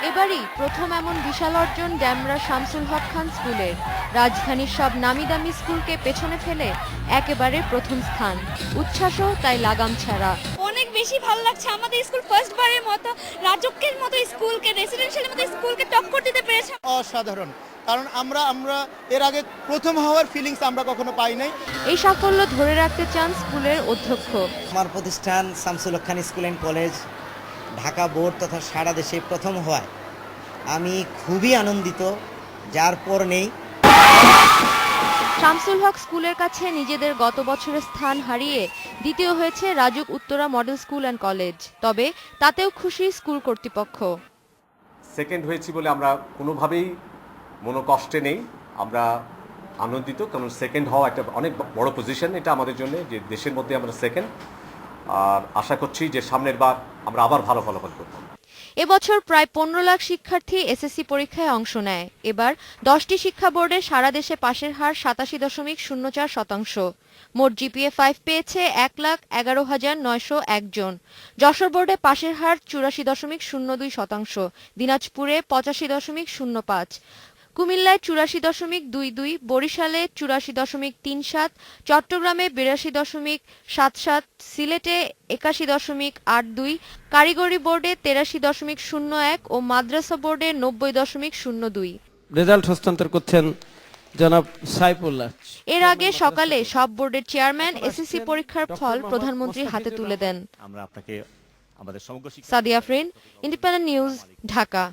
এবারই প্রথম এমন বিশাল অর্জন ড্যামরা শামসুল হক খান স্কুলের। রাজধানীর সব নামিদামি স্কুলকে পেছনে ফেলে একেবারে প্রথম স্থান। উচ্ছ্বাসও তাই লাগাম ছাড়া। অনেক বেশি ভালো লাগছে, আমাদের স্কুল ফার্স্ট বারের মতো রাজকীয়ের মতো স্কুলকে, রেসিডেন্সিয়ালের মতো স্কুলকে টক্কর দিতে পেরেছে। অসাধারণ, কারণ আমরা এর আগে প্রথম হওয়ার ফিলিংস আমরা কখনো পাই নাই। এই সাফল্য ধরে রাখতে চান স্কুলের অধ্যক্ষ। আমার প্রতিষ্ঠান Shamsul Haque Khan school and college Dhaka board তথা সারা দেশে প্রথম হওয়ায় আমি খুবই আনন্দিত, যার পর নেই। শামসুল হক স্কুলের কাছে নিজেদের গত বছরের স্থান হারিয়ে দ্বিতীয় হয়েছে RAJUK Uttara model school and college. তবে তাতেও খুশি স্কুল কর্তৃপক্ষ। সেকেন্ড হয়েছি বলে আমরা কোনোভাবেই মনোকষ্টে নেই, আমরা আনন্দিত, কারণ সেকেন্ড হওয়া একটা অনেক বড় পজিশন এটা আমাদের জন্য, যে দেশের মধ্যে আমরা সেকেন্ড। আর আশা করছি যে সামনের বার আমরা আবার ভালো ফলাফল করব। এবছর প্রায় 15 লাখ শিক্ষার্থী এসএসসি পরীক্ষায় অংশ নেয়। এবার 10টি শিক্ষা বোর্ডে সারা দেশে পাশের হার 87.04%। মোট জিপিএ 5 পেয়েছে 1,11,901 জন। যশোর বোর্ডে পাশের হার 84.02%, দিনাজপুরে 85.05, কুমিল্লায় 84.22, বরিশালে 84.37, চট্টগ্রামে 82.77, সিলেটে 81.82, কারিগরি বোর্ডে 83.01 ও মাদ্রাসা বোর্ডে 90.02। রেজাল্ট হস্তান্তর করছেন জনাব সাইফুল্লাহ। এর আগে সকালে সব বোর্ডের চেয়ারম্যান এসএসসি পরীক্ষার ফল প্রধানমন্ত্রীর হাতে তুলে দেন। আমরা আপনাকে আমাদের সমগ্র সাদিয়া আফরিন, ইন্ডিপেন্ডেন্ট নিউজ, ঢাকা।